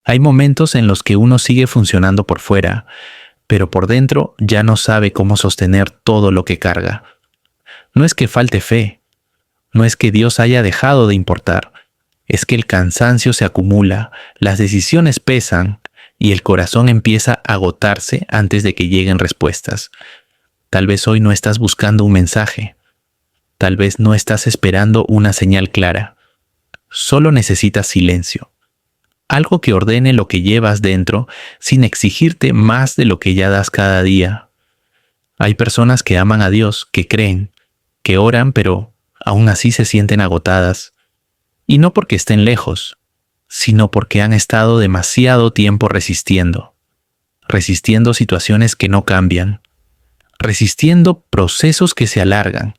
Hay momentos en los que uno sigue funcionando por fuera, pero por dentro ya no sabe cómo sostener todo lo que carga. No es que falte fe, no es que Dios haya dejado de importar, es que el cansancio se acumula, las decisiones pesan y el corazón empieza a agotarse antes de que lleguen respuestas. Tal vez hoy no estás buscando un mensaje, tal vez no estás esperando una señal clara, solo necesitas silencio. Algo que ordene lo que llevas dentro sin exigirte más de lo que ya das cada día. Hay personas que aman a Dios, que creen, que oran, pero aún así se sienten agotadas. Y no porque estén lejos, sino porque han estado demasiado tiempo resistiendo. Resistiendo situaciones que no cambian. Resistiendo procesos que se alargan.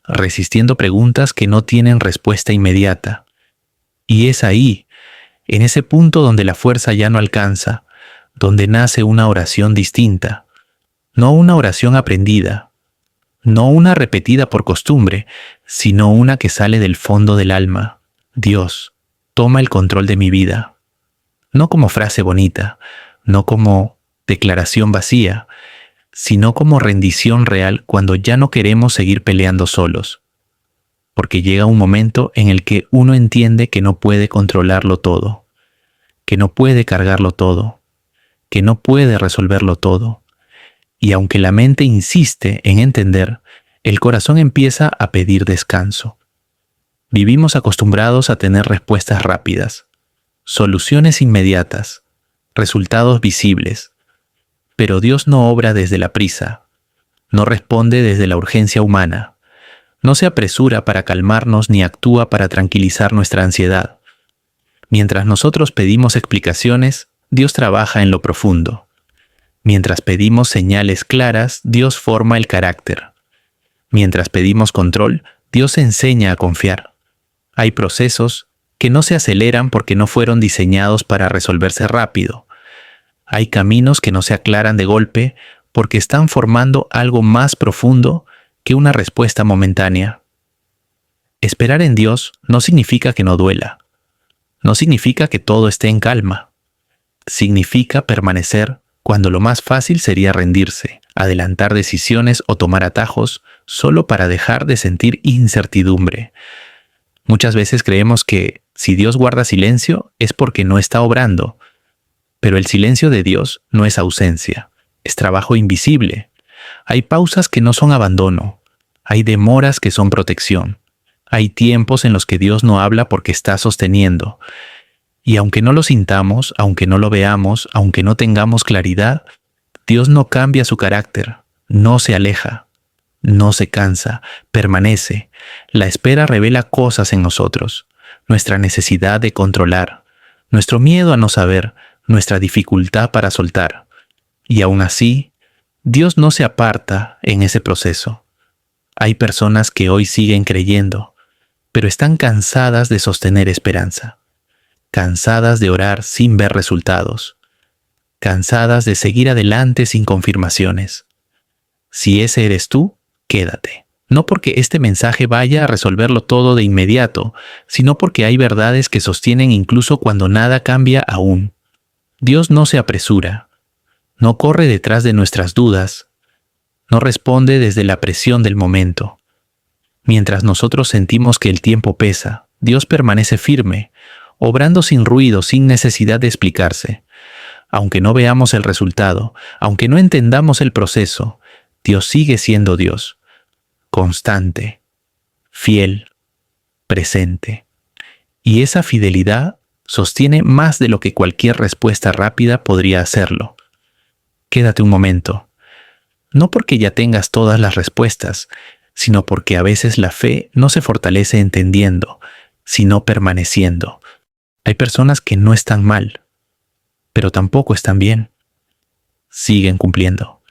Resistiendo preguntas que no tienen respuesta inmediata. Y es ahí, en ese punto donde la fuerza ya no alcanza, donde nace una oración distinta. No una oración aprendida, no una repetida por costumbre, sino una que sale del fondo del alma. Dios, toma el control de mi vida. No como frase bonita, no como declaración vacía, sino como rendición real cuando ya no queremos seguir peleando solos. Porque llega un momento en el que uno entiende que no puede controlarlo todo, que no puede cargarlo todo, que no puede resolverlo todo. Y aunque la mente insiste en entender, el corazón empieza a pedir descanso. Vivimos acostumbrados a tener respuestas rápidas, soluciones inmediatas, resultados visibles. Pero Dios no obra desde la prisa, no responde desde la urgencia humana. No se apresura para calmarnos ni actúa para tranquilizar nuestra ansiedad. Mientras nosotros pedimos explicaciones, Dios trabaja en lo profundo. Mientras pedimos señales claras, Dios forma el carácter. Mientras pedimos control, Dios enseña a confiar. Hay procesos que no se aceleran porque no fueron diseñados para resolverse rápido. Hay caminos que no se aclaran de golpe porque están formando algo más profundo que una respuesta momentánea. Esperar en Dios no significa que no duela. No significa que todo esté en calma. Significa permanecer cuando lo más fácil sería rendirse, adelantar decisiones o tomar atajos solo para dejar de sentir incertidumbre. Muchas veces creemos que si Dios guarda silencio es porque no está obrando, pero el silencio de Dios no es ausencia, es trabajo invisible. Hay pausas que no son abandono, hay demoras que son protección, hay tiempos en los que Dios no habla porque está sosteniendo. Y aunque no lo sintamos, aunque no lo veamos, aunque no tengamos claridad, Dios no cambia su carácter, no se aleja, no se cansa, permanece. La espera revela cosas en nosotros, nuestra necesidad de controlar, nuestro miedo a no saber, nuestra dificultad para soltar. Y aún así, Dios no se aparta en ese proceso. Hay personas que hoy siguen creyendo, pero están cansadas de sostener esperanza. Cansadas de orar sin ver resultados, cansadas de seguir adelante sin confirmaciones. Si ese eres tú, quédate. No porque este mensaje vaya a resolverlo todo de inmediato, sino porque hay verdades que sostienen incluso cuando nada cambia aún. Dios no se apresura, no corre detrás de nuestras dudas, no responde desde la presión del momento. Mientras nosotros sentimos que el tiempo pesa, Dios permanece firme, obrando sin ruido, sin necesidad de explicarse. Aunque no veamos el resultado, aunque no entendamos el proceso, Dios sigue siendo Dios, constante, fiel, presente. Y esa fidelidad sostiene más de lo que cualquier respuesta rápida podría hacerlo. Quédate un momento, no porque ya tengas todas las respuestas, sino porque a veces la fe no se fortalece entendiendo, sino permaneciendo. Hay personas que no están mal, pero tampoco están bien. Siguen cumpliendo,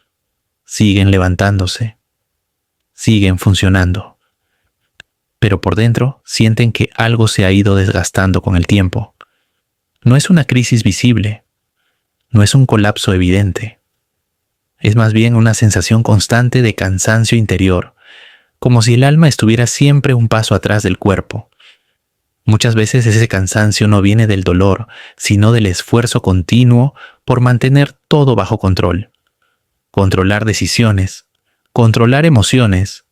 siguen levantándose, siguen funcionando. Pero por dentro sienten que algo se ha ido desgastando con el tiempo. No es una crisis visible, no es un colapso evidente. Es más bien una sensación constante de cansancio interior, como si el alma estuviera siempre un paso atrás del cuerpo. Muchas veces ese cansancio no viene del dolor, sino del esfuerzo continuo por mantener todo bajo control. Controlar decisiones, controlar emociones,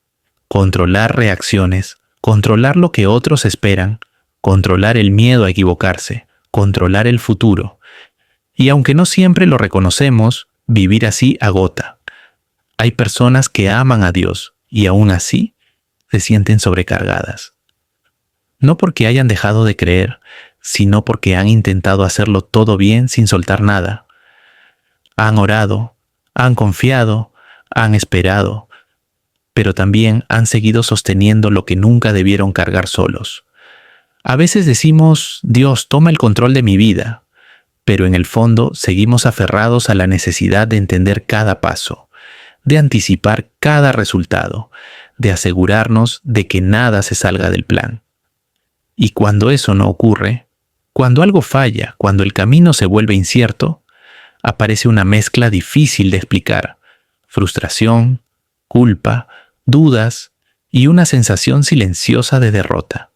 controlar reacciones, controlar lo que otros esperan, controlar el miedo a equivocarse, controlar el futuro. Y aunque no siempre lo reconocemos, vivir así agota. Hay personas que aman a Dios y aún así se sienten sobrecargadas. No porque hayan dejado de creer, sino porque han intentado hacerlo todo bien sin soltar nada. Han orado, han confiado, han esperado, pero también han seguido sosteniendo lo que nunca debieron cargar solos. A veces decimos, Dios, toma el control de mi vida, pero en el fondo seguimos aferrados a la necesidad de entender cada paso, de anticipar cada resultado, de asegurarnos de que nada se salga del plan. Y cuando eso no ocurre, cuando algo falla, cuando el camino se vuelve incierto, aparece una mezcla difícil de explicar: frustración, culpa, dudas y una sensación silenciosa de derrota.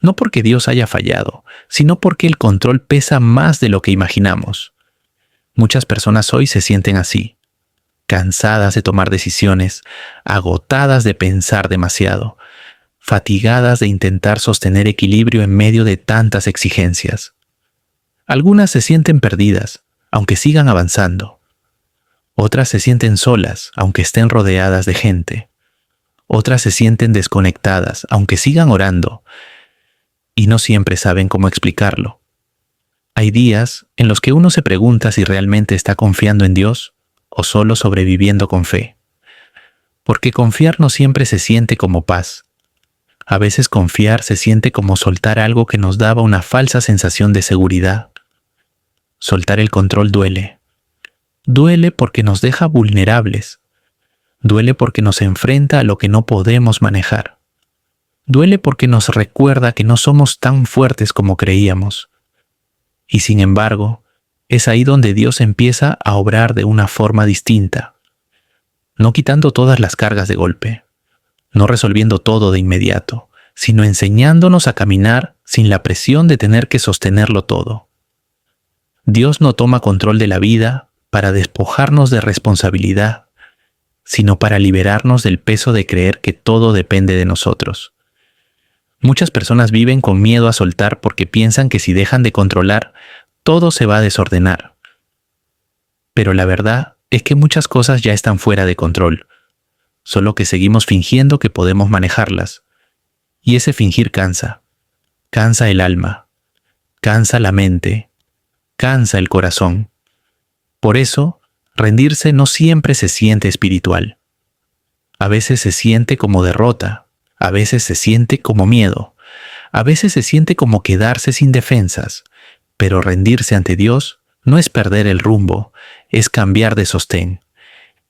No porque Dios haya fallado, sino porque el control pesa más de lo que imaginamos. Muchas personas hoy se sienten así, cansadas de tomar decisiones, agotadas de pensar demasiado, fatigadas de intentar sostener equilibrio en medio de tantas exigencias. Algunas se sienten perdidas, aunque sigan avanzando. Otras se sienten solas, aunque estén rodeadas de gente. Otras se sienten desconectadas, aunque sigan orando, y no siempre saben cómo explicarlo. Hay días en los que uno se pregunta si realmente está confiando en Dios o solo sobreviviendo con fe. Porque confiar no siempre se siente como paz. A veces confiar se siente como soltar algo que nos daba una falsa sensación de seguridad. Soltar el control duele. Duele porque nos deja vulnerables. Duele porque nos enfrenta a lo que no podemos manejar. Duele porque nos recuerda que no somos tan fuertes como creíamos. Y sin embargo, es ahí donde Dios empieza a obrar de una forma distinta. No quitando todas las cargas de golpe, no resolviendo todo de inmediato, sino enseñándonos a caminar sin la presión de tener que sostenerlo todo. Dios no toma control de la vida para despojarnos de responsabilidad, sino para liberarnos del peso de creer que todo depende de nosotros. Muchas personas viven con miedo a soltar porque piensan que si dejan de controlar, todo se va a desordenar. Pero la verdad es que muchas cosas ya están fuera de control, solo que seguimos fingiendo que podemos manejarlas. Y ese fingir cansa. Cansa el alma, cansa la mente, cansa el corazón. Por eso, rendirse no siempre se siente espiritual. A veces se siente como derrota, a veces se siente como miedo, a veces se siente como quedarse sin defensas, pero rendirse ante Dios no es perder el rumbo, es cambiar de sostén.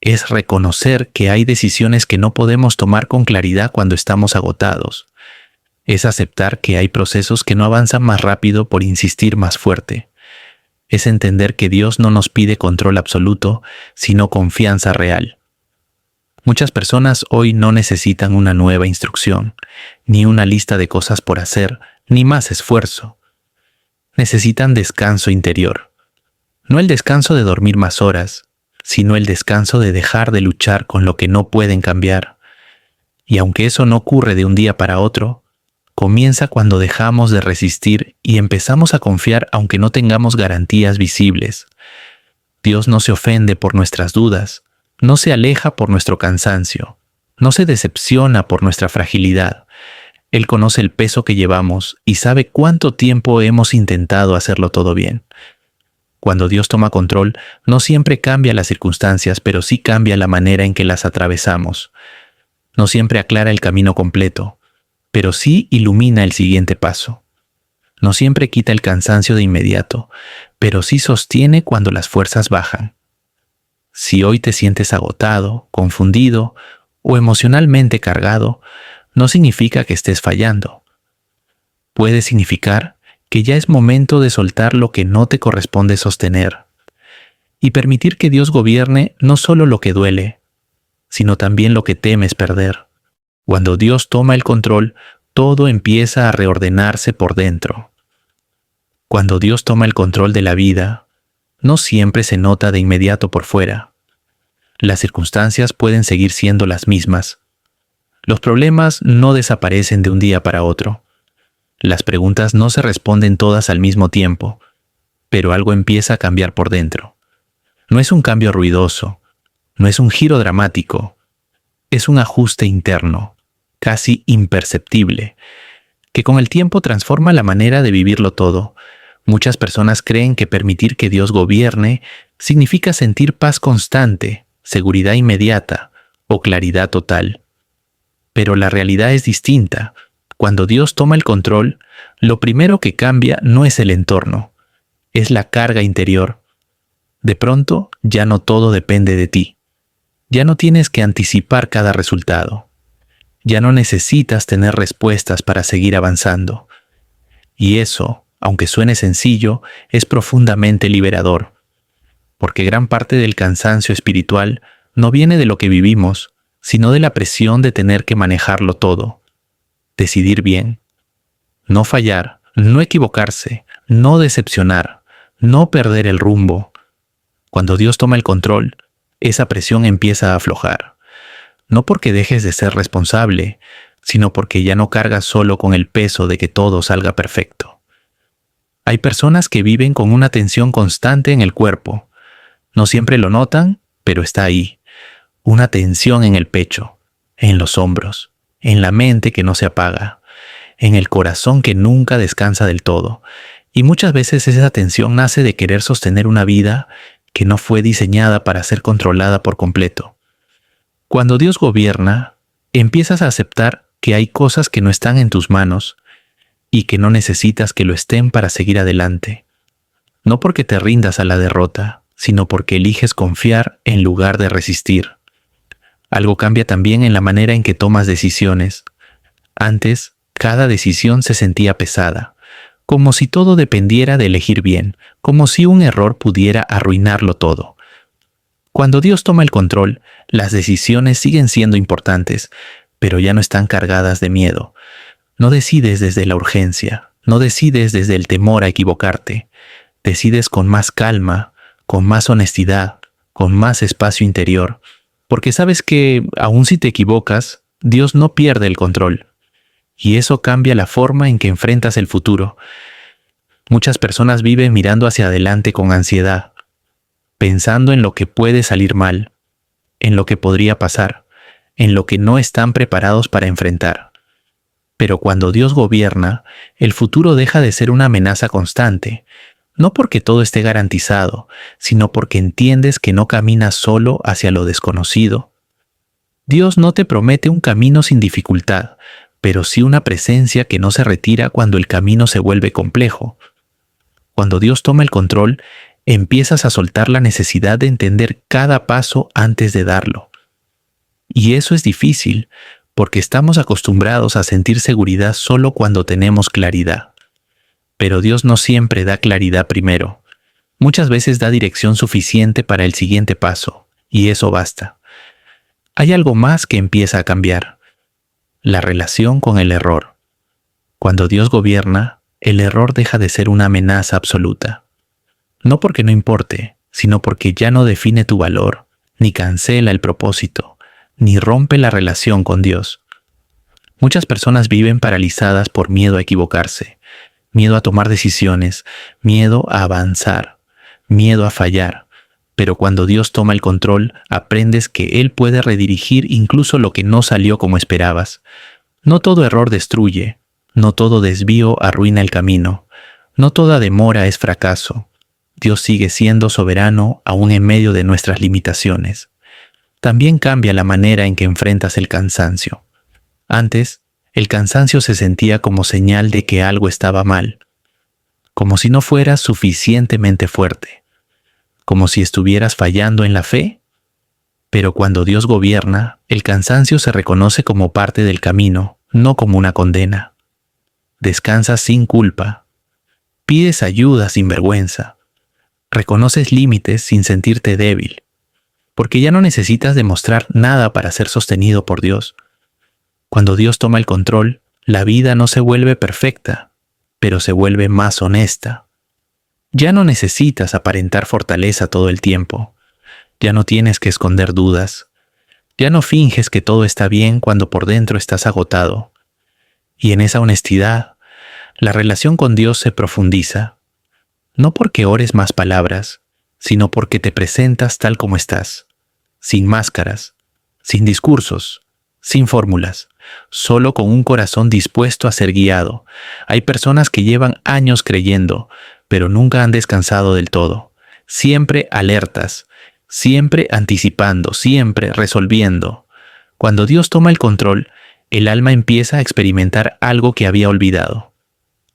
Es reconocer que hay decisiones que no podemos tomar con claridad cuando estamos agotados. Es aceptar que hay procesos que no avanzan más rápido por insistir más fuerte. Es entender que Dios no nos pide control absoluto, sino confianza real. Muchas personas hoy no necesitan una nueva instrucción, ni una lista de cosas por hacer, ni más esfuerzo. Necesitan descanso interior. No el descanso de dormir más horas, sino el descanso de dejar de luchar con lo que no pueden cambiar. Y aunque eso no ocurre de un día para otro, comienza cuando dejamos de resistir y empezamos a confiar aunque no tengamos garantías visibles. Dios no se ofende por nuestras dudas, no se aleja por nuestro cansancio, no se decepciona por nuestra fragilidad. Él conoce el peso que llevamos y sabe cuánto tiempo hemos intentado hacerlo todo bien. Cuando Dios toma control, no siempre cambia las circunstancias, pero sí cambia la manera en que las atravesamos. No siempre aclara el camino completo, pero sí ilumina el siguiente paso. No siempre quita el cansancio de inmediato, pero sí sostiene cuando las fuerzas bajan. Si hoy te sientes agotado, confundido o emocionalmente cargado, no significa que estés fallando. Puede significar que ya es momento de soltar lo que no te corresponde sostener y permitir que Dios gobierne no solo lo que duele, sino también lo que temes perder. Cuando Dios toma el control, todo empieza a reordenarse por dentro. Cuando Dios toma el control de la vida, no siempre se nota de inmediato por fuera. Las circunstancias pueden seguir siendo las mismas. Los problemas no desaparecen de un día para otro. Las preguntas no se responden todas al mismo tiempo, pero algo empieza a cambiar por dentro. No es un cambio ruidoso, no es un giro dramático, es un ajuste interno, casi imperceptible, que con el tiempo transforma la manera de vivirlo todo. Muchas personas creen que permitir que Dios gobierne significa sentir paz constante, seguridad inmediata o claridad total. Pero la realidad es distinta. Cuando Dios toma el control, lo primero que cambia no es el entorno, es la carga interior. De pronto, ya no todo depende de ti. Ya no tienes que anticipar cada resultado. Ya no necesitas tener respuestas para seguir avanzando. Y eso, aunque suene sencillo, es profundamente liberador. Porque gran parte del cansancio espiritual no viene de lo que vivimos, sino de la presión de tener que manejarlo todo. Decidir bien. No fallar, no equivocarse, no decepcionar, no perder el rumbo. Cuando Dios toma el control, esa presión empieza a aflojar. No porque dejes de ser responsable, sino porque ya no cargas solo con el peso de que todo salga perfecto. Hay personas que viven con una tensión constante en el cuerpo. No siempre lo notan, pero está ahí. Una tensión en el pecho, en los hombros, en la mente que no se apaga, en el corazón que nunca descansa del todo. Y muchas veces esa tensión nace de querer sostener una vida que no fue diseñada para ser controlada por completo. Cuando Dios gobierna, empiezas a aceptar que hay cosas que no están en tus manos y que no necesitas que lo estén para seguir adelante. No porque te rindas a la derrota, sino porque eliges confiar en lugar de resistir. Algo cambia también en la manera en que tomas decisiones. Antes, cada decisión se sentía pesada, como si todo dependiera de elegir bien, como si un error pudiera arruinarlo todo. Cuando Dios toma el control, las decisiones siguen siendo importantes, pero ya no están cargadas de miedo. No decides desde la urgencia, no decides desde el temor a equivocarte. Decides con más calma, con más honestidad, con más espacio interior, porque sabes que, aun si te equivocas, Dios no pierde el control. Y eso cambia la forma en que enfrentas el futuro. Muchas personas viven mirando hacia adelante con ansiedad, pensando en lo que puede salir mal, en lo que podría pasar, en lo que no están preparados para enfrentar. Pero cuando Dios gobierna, el futuro deja de ser una amenaza constante, no porque todo esté garantizado, sino porque entiendes que no caminas solo hacia lo desconocido. Dios no te promete un camino sin dificultad, pero sí una presencia que no se retira cuando el camino se vuelve complejo. Cuando Dios toma el control, empiezas a soltar la necesidad de entender cada paso antes de darlo. Y eso es difícil, porque estamos acostumbrados a sentir seguridad solo cuando tenemos claridad. Pero Dios no siempre da claridad primero. Muchas veces da dirección suficiente para el siguiente paso, y eso basta. Hay algo más que empieza a cambiar: la relación con el error. Cuando Dios gobierna, el error deja de ser una amenaza absoluta. No porque no importe, sino porque ya no define tu valor, ni cancela el propósito, ni rompe la relación con Dios. Muchas personas viven paralizadas por miedo a equivocarse, miedo a tomar decisiones, miedo a avanzar, miedo a fallar. Pero cuando Dios toma el control, aprendes que Él puede redirigir incluso lo que no salió como esperabas. No todo error destruye, no todo desvío arruina el camino, no toda demora es fracaso. Dios sigue siendo soberano aún en medio de nuestras limitaciones. También cambia la manera en que enfrentas el cansancio. Antes, el cansancio se sentía como señal de que algo estaba mal, como si no fueras suficientemente fuerte, como si estuvieras fallando en la fe. Pero cuando Dios gobierna, el cansancio se reconoce como parte del camino, no como una condena. Descansas sin culpa, pides ayuda sin vergüenza, reconoces límites sin sentirte débil, porque ya no necesitas demostrar nada para ser sostenido por Dios. Cuando Dios toma el control, La vida no se vuelve perfecta, pero se vuelve más honesta. Ya no necesitas aparentar fortaleza todo el tiempo. Ya no tienes que esconder dudas. Ya no finges que todo está bien cuando por dentro estás agotado. Y en esa honestidad, la relación con Dios se profundiza. No porque ores más palabras, sino porque te presentas tal como estás, sin máscaras, sin discursos, sin fórmulas, solo con un corazón dispuesto a ser guiado. Hay personas que llevan años creyendo, pero nunca han descansado del todo. Siempre alertas, siempre anticipando, siempre resolviendo. Cuando Dios toma el control, el alma empieza a experimentar algo que había olvidado.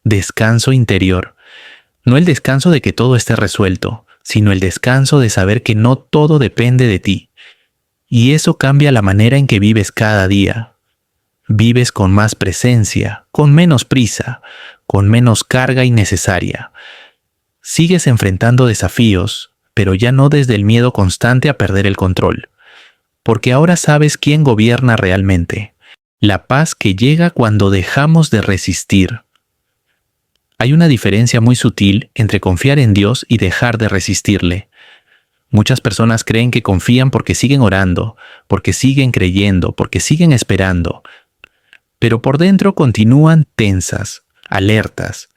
Descanso interior. No el descanso de que todo esté resuelto, sino el descanso de saber que no todo depende de ti. Y eso cambia la manera en que vives cada día. Vives con más presencia, con menos prisa, con menos carga innecesaria. Sigues enfrentando desafíos, pero ya no desde el miedo constante a perder el control. Porque ahora sabes quién gobierna realmente. La paz que llega cuando dejamos de resistir. Hay una diferencia muy sutil entre confiar en Dios y dejar de resistirle. Muchas personas creen que confían porque siguen orando, porque siguen creyendo, porque siguen esperando. Pero por dentro continúan tensas, alertas,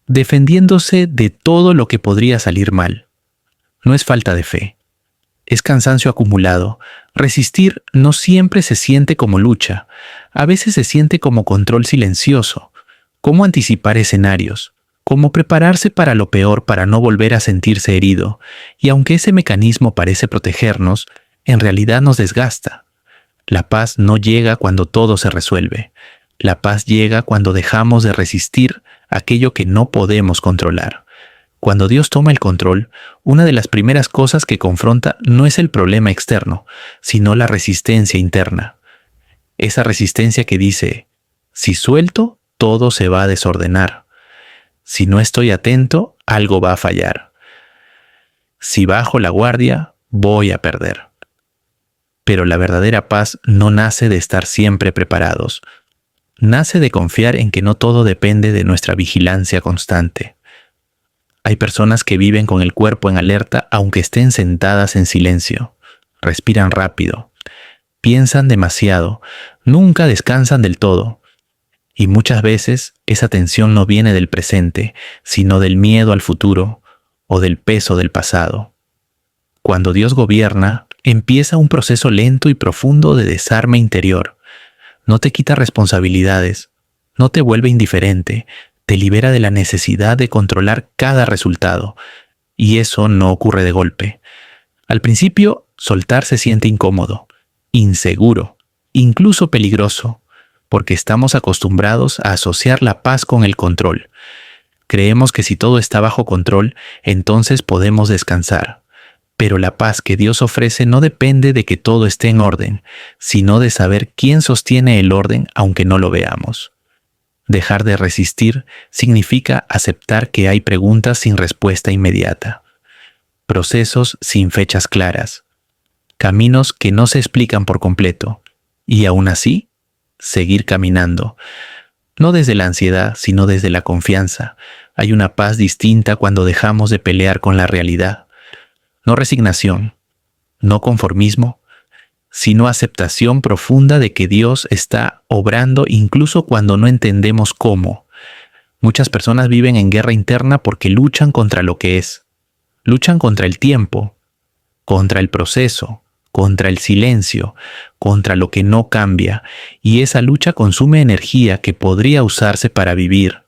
defendiéndose de todo lo que podría salir mal. No es falta de fe. Es cansancio acumulado. Resistir no siempre se siente como lucha. A veces se siente como control silencioso. Cómo anticipar escenarios, cómo prepararse para lo peor para no volver a sentirse herido, y aunque ese mecanismo parece protegernos, en realidad nos desgasta. La paz no llega cuando todo se resuelve. La paz llega cuando dejamos de resistir aquello que no podemos controlar. Cuando Dios toma el control, una de las primeras cosas que confronta no es el problema externo, sino la resistencia interna. Esa resistencia que dice, si suelto, todo se va a desordenar. Si no estoy atento, algo va a fallar. Si bajo la guardia, voy a perder. Pero la verdadera paz no nace de estar siempre preparados. Nace de confiar en que no todo depende de nuestra vigilancia constante. Hay personas que viven con el cuerpo en alerta aunque estén sentadas en silencio. Respiran rápido. Piensan demasiado. Nunca descansan del todo. Y muchas veces esa tensión no viene del presente, sino del miedo al futuro o del peso del pasado. Cuando Dios gobierna, empieza un proceso lento y profundo de desarme interior. No te quita responsabilidades, no te vuelve indiferente, te libera de la necesidad de controlar cada resultado. Y eso no ocurre de golpe. Al principio, soltar se siente incómodo, inseguro, incluso peligroso. Porque estamos acostumbrados a asociar la paz con el control. Creemos que si todo está bajo control, entonces podemos descansar. Pero la paz que Dios ofrece no depende de que todo esté en orden, sino de saber quién sostiene el orden aunque no lo veamos. Dejar de resistir significa aceptar que hay preguntas sin respuesta inmediata, procesos sin fechas claras, caminos que no se explican por completo, y aún así, seguir caminando. No desde la ansiedad, sino desde la confianza. Hay una paz distinta cuando dejamos de pelear con la realidad. No resignación, no conformismo, sino aceptación profunda de que Dios está obrando incluso cuando no entendemos cómo. Muchas personas viven en guerra interna porque luchan contra lo que es. Luchan contra el tiempo, contra el proceso, contra el silencio, contra lo que no cambia, y esa lucha consume energía que podría usarse para vivir.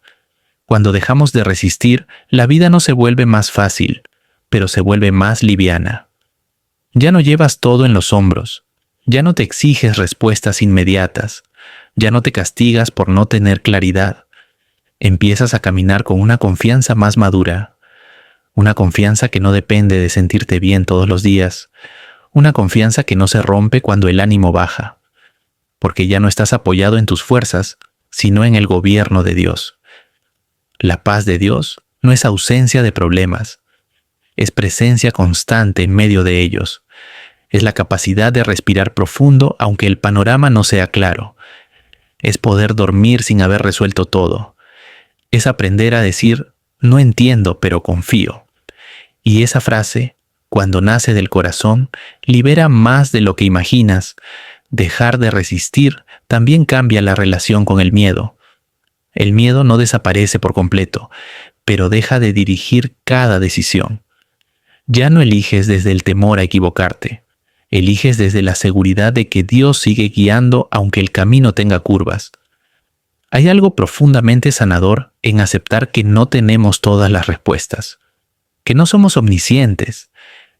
Cuando dejamos de resistir, la vida no se vuelve más fácil, pero se vuelve más liviana. Ya no llevas todo en los hombros, ya no te exiges respuestas inmediatas, ya no te castigas por no tener claridad. Empiezas a caminar con una confianza más madura, una confianza que no depende de sentirte bien todos los días, una confianza que no se rompe cuando el ánimo baja, porque ya no estás apoyado en tus fuerzas, sino en el gobierno de Dios. La paz de Dios no es ausencia de problemas, es presencia constante en medio de ellos. Es la capacidad de respirar profundo aunque el panorama no sea claro. Es poder dormir sin haber resuelto todo. Es aprender a decir, no entiendo, pero confío. Y esa frase, cuando nace del corazón, libera más de lo que imaginas. Dejar de resistir también cambia la relación con el miedo. El miedo no desaparece por completo, pero deja de dirigir cada decisión. Ya no eliges desde el temor a equivocarte. Eliges desde la seguridad de que Dios sigue guiando aunque el camino tenga curvas. Hay algo profundamente sanador en aceptar que no tenemos todas las respuestas, que no somos omniscientes,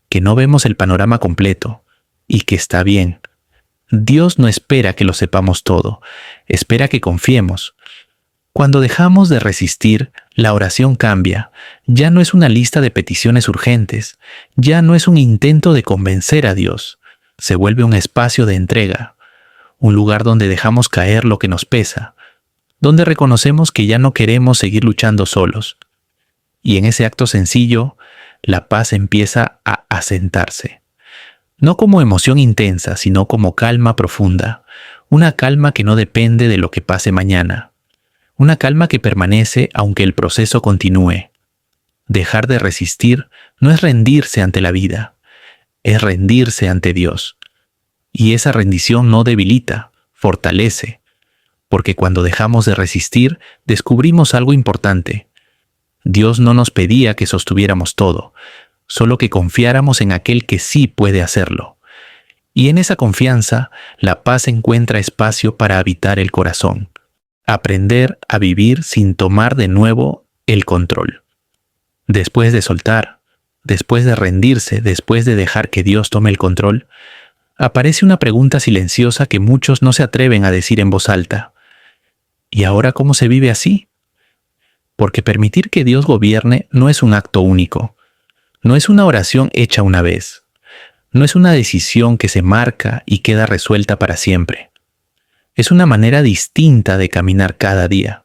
que no vemos el panorama completo, y que está bien. Dios no espera que lo sepamos todo, espera que confiemos. Cuando dejamos de resistir, la oración cambia. Ya no es una lista de peticiones urgentes, ya no es un intento de convencer a Dios. Se vuelve un espacio de entrega, un lugar donde dejamos caer lo que nos pesa, donde reconocemos que ya no queremos seguir luchando solos. Y en ese acto sencillo, la paz empieza a asentarse. No como emoción intensa, sino como calma profunda, una calma que no depende de lo que pase mañana. Una calma que permanece aunque el proceso continúe. Dejar de resistir no es rendirse ante la vida, es rendirse ante Dios. Y esa rendición no debilita, fortalece, porque cuando dejamos de resistir, descubrimos algo importante. Dios no nos pedía que sostuviéramos todo, solo que confiáramos en aquel que sí puede hacerlo. Y en esa confianza, la paz encuentra espacio para habitar el corazón. Aprender a vivir sin tomar de nuevo el control. Después de soltar, después de rendirse, después de dejar que Dios tome el control, aparece una pregunta silenciosa que muchos no se atreven a decir en voz alta. ¿Y ahora cómo se vive así? Porque permitir que Dios gobierne no es un acto único. No es una oración hecha una vez. No es una decisión que se marca y queda resuelta para siempre. Es una manera distinta de caminar cada día.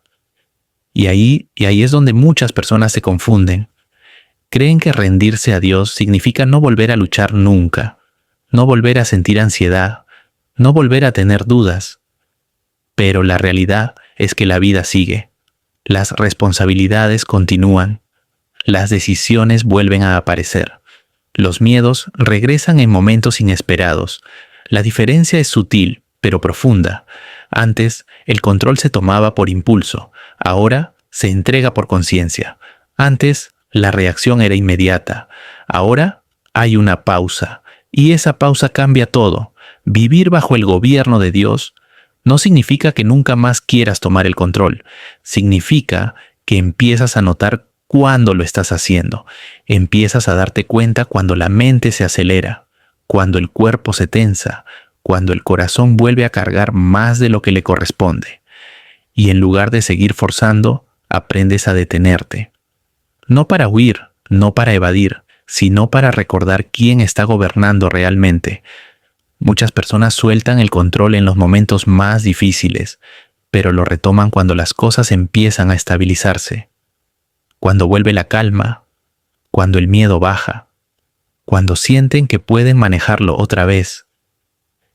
Y ahí es donde muchas personas se confunden. Creen que rendirse a Dios significa no volver a luchar nunca, no volver a sentir ansiedad, no volver a tener dudas. Pero la realidad es que la vida sigue. Las responsabilidades continúan. Las decisiones vuelven a aparecer. Los miedos regresan en momentos inesperados. La diferencia es sutil, pero profunda. Antes, el control se tomaba por impulso. Ahora, se entrega por conciencia. Antes, la reacción era inmediata. Ahora, hay una pausa. Y esa pausa cambia todo. Vivir bajo el gobierno de Dios no significa que nunca más quieras tomar el control. Significa que empiezas a notar cuándo lo estás haciendo. Empiezas a darte cuenta cuando la mente se acelera, cuando el cuerpo se tensa, cuando el corazón vuelve a cargar más de lo que le corresponde. Y en lugar de seguir forzando, aprendes a detenerte. No para huir, no para evadir, sino para recordar quién está gobernando realmente. Muchas personas sueltan el control en los momentos más difíciles, pero lo retoman cuando las cosas empiezan a estabilizarse. Cuando vuelve la calma, cuando el miedo baja, cuando sienten que pueden manejarlo otra vez.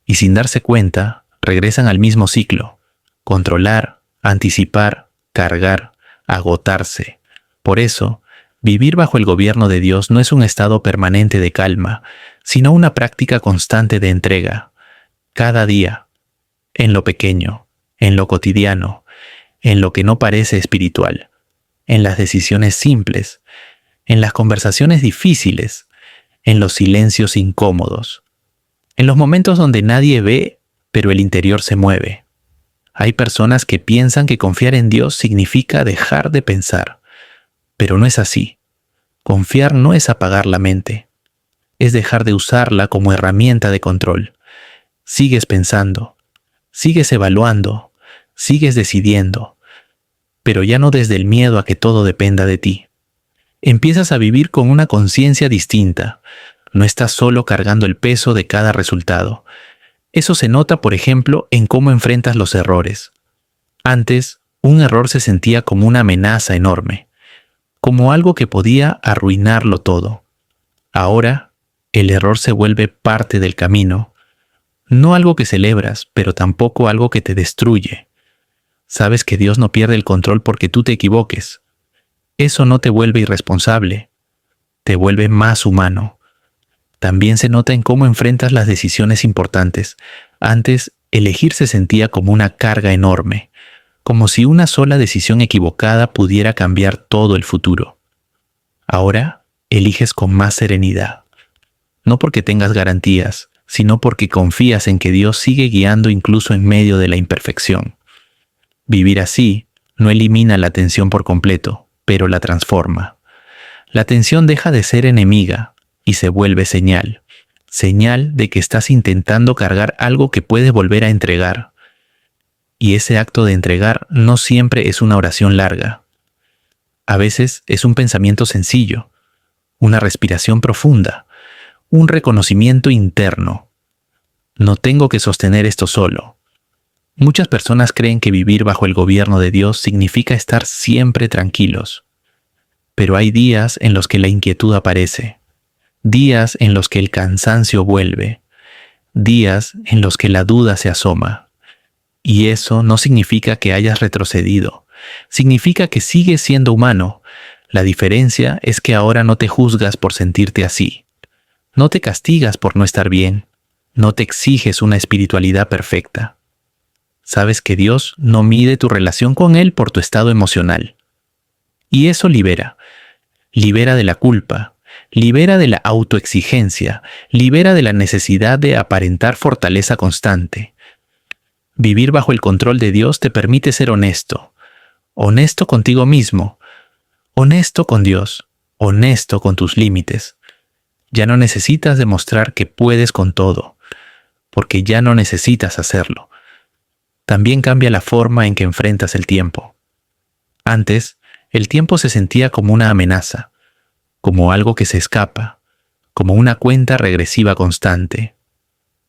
Y sin darse cuenta, regresan al mismo ciclo. Controlar, anticipar, cargar, agotarse. Por eso, vivir bajo el gobierno de Dios no es un estado permanente de calma, sino una práctica constante de entrega. Cada día, en lo pequeño, en lo cotidiano, en lo que no parece espiritual, en las decisiones simples, en las conversaciones difíciles, en los silencios incómodos, en los momentos donde nadie ve, pero el interior se mueve. Hay personas que piensan que confiar en Dios significa dejar de pensar, pero no es así. Confiar no es apagar la mente, es dejar de usarla como herramienta de control. Sigues pensando, sigues evaluando, sigues decidiendo, pero ya no desde el miedo a que todo dependa de ti. Empiezas a vivir con una conciencia distinta. No estás solo cargando el peso de cada resultado. Eso se nota, por ejemplo, en cómo enfrentas los errores. Antes, un error se sentía como una amenaza enorme, como algo que podía arruinarlo todo. Ahora, el error se vuelve parte del camino, no algo que celebras, pero tampoco algo que te destruye. Sabes que Dios no pierde el control porque tú te equivoques. Eso no te vuelve irresponsable, te vuelve más humano. También se nota en cómo enfrentas las decisiones importantes. Antes, elegir se sentía como una carga enorme, como si una sola decisión equivocada pudiera cambiar todo el futuro. Ahora, eliges con más serenidad. No porque tengas garantías, sino porque confías en que Dios sigue guiando incluso en medio de la imperfección. Vivir así no elimina la tensión por completo, pero la transforma. La tensión deja de ser enemiga y se vuelve señal. Señal de que estás intentando cargar algo que puedes volver a entregar. Y ese acto de entregar no siempre es una oración larga. A veces es un pensamiento sencillo, una respiración profunda, un reconocimiento interno. No tengo que sostener esto solo. Muchas personas creen que vivir bajo el gobierno de Dios significa estar siempre tranquilos. Pero hay días en los que la inquietud aparece, días en los que el cansancio vuelve, días en los que la duda se asoma. Y eso no significa que hayas retrocedido, significa que sigues siendo humano. La diferencia es que ahora no te juzgas por sentirte así. No te castigas por no estar bien. No te exiges una espiritualidad perfecta. Sabes que Dios no mide tu relación con Él por tu estado emocional. Y eso libera. Libera de la culpa. Libera de la autoexigencia. Libera de la necesidad de aparentar fortaleza constante. Vivir bajo el control de Dios te permite ser honesto. Honesto contigo mismo. Honesto con Dios. Honesto con tus límites. Ya no necesitas demostrar que puedes con todo, porque ya no necesitas hacerlo. También cambia la forma en que enfrentas el tiempo. Antes, el tiempo se sentía como una amenaza, como algo que se escapa, como una cuenta regresiva constante.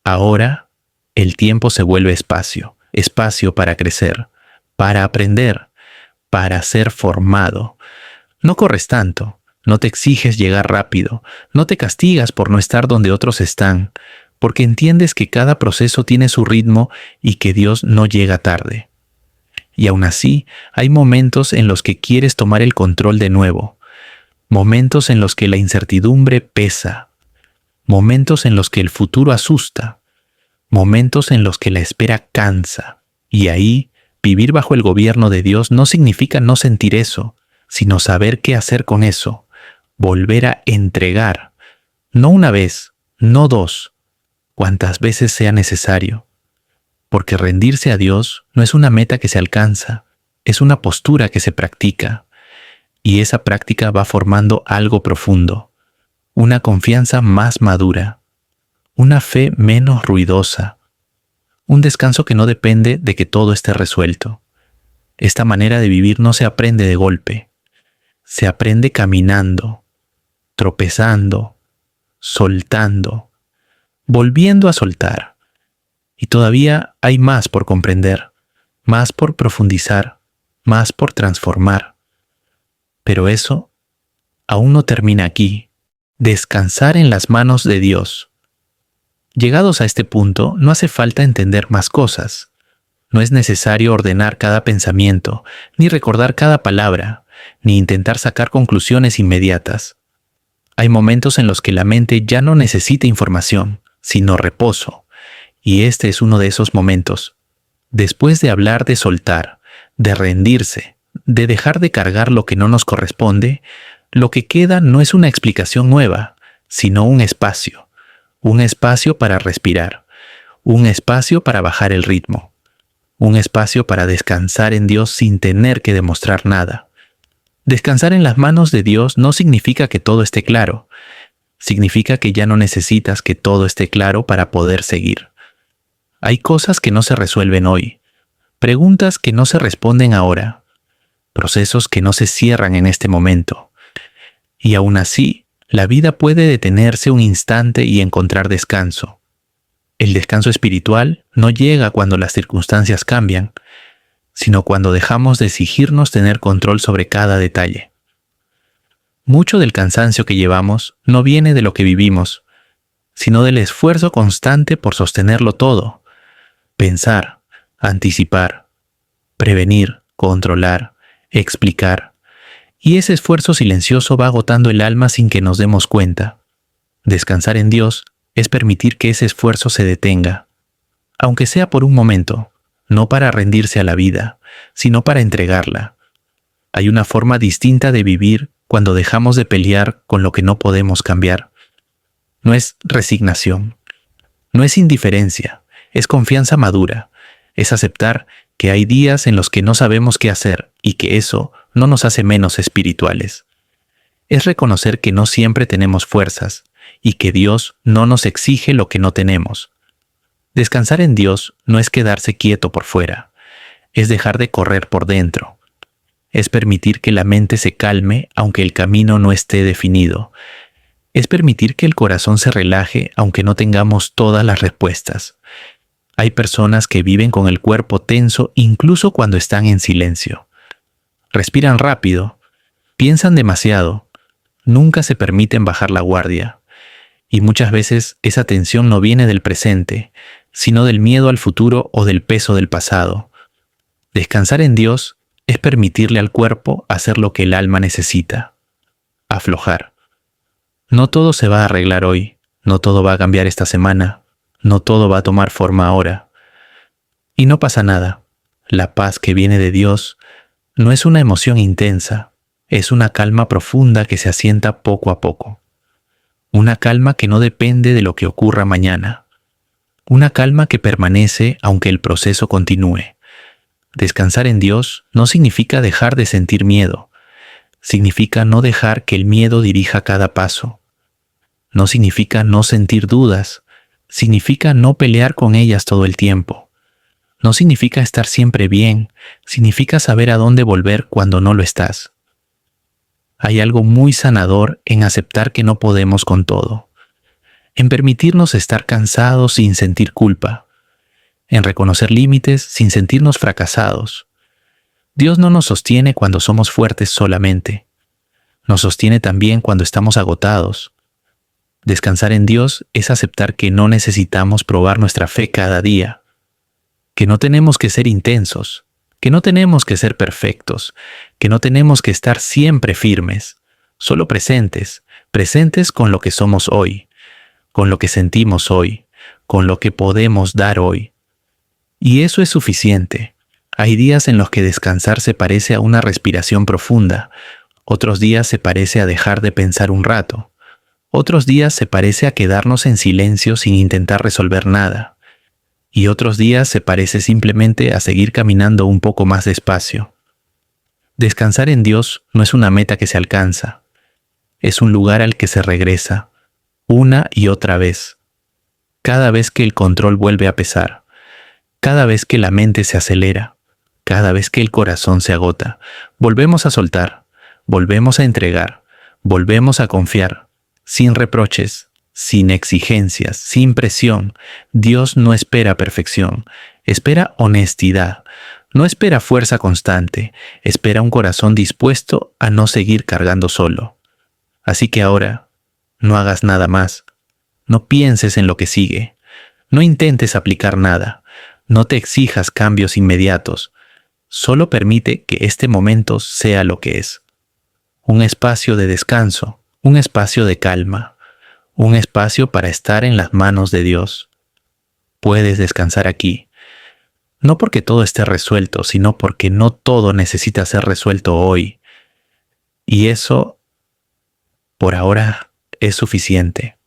Ahora, el tiempo se vuelve espacio, espacio para crecer, para aprender, para ser formado. No corres tanto. No te exiges llegar rápido, no te castigas por no estar donde otros están, porque entiendes que cada proceso tiene su ritmo y que Dios no llega tarde. Y aún así, hay momentos en los que quieres tomar el control de nuevo, momentos en los que la incertidumbre pesa, momentos en los que el futuro asusta, momentos en los que la espera cansa. Y ahí, vivir bajo el gobierno de Dios no significa no sentir eso, sino saber qué hacer con eso. Volver a entregar, no una vez, no dos, cuantas veces sea necesario. Porque rendirse a Dios no es una meta que se alcanza, es una postura que se practica. Y esa práctica va formando algo profundo, una confianza más madura, una fe menos ruidosa, un descanso que no depende de que todo esté resuelto. Esta manera de vivir no se aprende de golpe, se aprende caminando, tropezando, soltando, volviendo a soltar. Y todavía hay más por comprender, más por profundizar, más por transformar. Pero eso aún no termina aquí. Descansar en las manos de Dios. Llegados a este punto, no hace falta entender más cosas. No es necesario ordenar cada pensamiento, ni recordar cada palabra, ni intentar sacar conclusiones inmediatas. Hay momentos en los que la mente ya no necesita información, sino reposo. Y este es uno de esos momentos. Después de hablar de soltar, de rendirse, de dejar de cargar lo que no nos corresponde, lo que queda no es una explicación nueva, sino un espacio para respirar, un espacio para bajar el ritmo, un espacio para descansar en Dios sin tener que demostrar nada. Descansar en las manos de Dios no significa que todo esté claro. Significa que ya no necesitas que todo esté claro para poder seguir. Hay cosas que no se resuelven hoy, preguntas que no se responden ahora, procesos que no se cierran en este momento. Y aún así, la vida puede detenerse un instante y encontrar descanso. El descanso espiritual no llega cuando las circunstancias cambian, sino cuando dejamos de exigirnos tener control sobre cada detalle. Mucho del cansancio que llevamos no viene de lo que vivimos, sino del esfuerzo constante por sostenerlo todo, pensar, anticipar, prevenir, controlar, explicar. Y ese esfuerzo silencioso va agotando el alma sin que nos demos cuenta. Descansar en Dios es permitir que ese esfuerzo se detenga, aunque sea por un momento, no para rendirse a la vida, sino para entregarla. Hay una forma distinta de vivir cuando dejamos de pelear con lo que no podemos cambiar. No es resignación, no es indiferencia, es confianza madura, es aceptar que hay días en los que no sabemos qué hacer y que eso no nos hace menos espirituales. Es reconocer que no siempre tenemos fuerzas y que Dios no nos exige lo que no tenemos. Descansar en Dios no es quedarse quieto por fuera, es dejar de correr por dentro. Es permitir que la mente se calme aunque el camino no esté definido. Es permitir que el corazón se relaje aunque no tengamos todas las respuestas. Hay personas que viven con el cuerpo tenso incluso cuando están en silencio. Respiran rápido, piensan demasiado, nunca se permiten bajar la guardia. Y muchas veces esa tensión no viene del presente, sino del miedo al futuro o del peso del pasado. Descansar en Dios es permitirle al cuerpo hacer lo que el alma necesita. Aflojar. No todo se va a arreglar hoy, no todo va a cambiar esta semana, no todo va a tomar forma ahora. Y no pasa nada. La paz que viene de Dios no es una emoción intensa, es una calma profunda que se asienta poco a poco. Una calma que no depende de lo que ocurra mañana. Una calma que permanece aunque el proceso continúe. Descansar en Dios no significa dejar de sentir miedo. Significa no dejar que el miedo dirija cada paso. No significa no sentir dudas. Significa no pelear con ellas todo el tiempo. No significa estar siempre bien. Significa saber a dónde volver cuando no lo estás. Hay algo muy sanador en aceptar que no podemos con todo. En permitirnos estar cansados sin sentir culpa. En reconocer límites sin sentirnos fracasados. Dios no nos sostiene cuando somos fuertes solamente. Nos sostiene también cuando estamos agotados. Descansar en Dios es aceptar que no necesitamos probar nuestra fe cada día. Que no tenemos que ser intensos. Que no tenemos que ser perfectos. Que no tenemos que estar siempre firmes. Solo presentes. Presentes con lo que somos hoy. Con lo que sentimos hoy. Con lo que podemos dar hoy. Y eso es suficiente. Hay días en los que descansar se parece a una respiración profunda. Otros días se parece a dejar de pensar un rato. Otros días se parece a quedarnos en silencio sin intentar resolver nada. Y otros días se parece simplemente a seguir caminando un poco más despacio. Descansar en Dios no es una meta que se alcanza. Es un lugar al que se regresa, una y otra vez. Cada vez que el control vuelve a pesar. Cada vez que la mente se acelera, cada vez que el corazón se agota, volvemos a soltar, volvemos a entregar, volvemos a confiar, sin reproches, sin exigencias, sin presión. Dios no espera perfección, espera honestidad, no espera fuerza constante, espera un corazón dispuesto a no seguir cargando solo. Así que ahora, no hagas nada más, no pienses en lo que sigue, no intentes aplicar nada. No te exijas cambios inmediatos, solo permite que este momento sea lo que es. Un espacio de descanso, un espacio de calma, un espacio para estar en las manos de Dios. Puedes descansar aquí, no porque todo esté resuelto, sino porque no todo necesita ser resuelto hoy. Y eso, por ahora, es suficiente.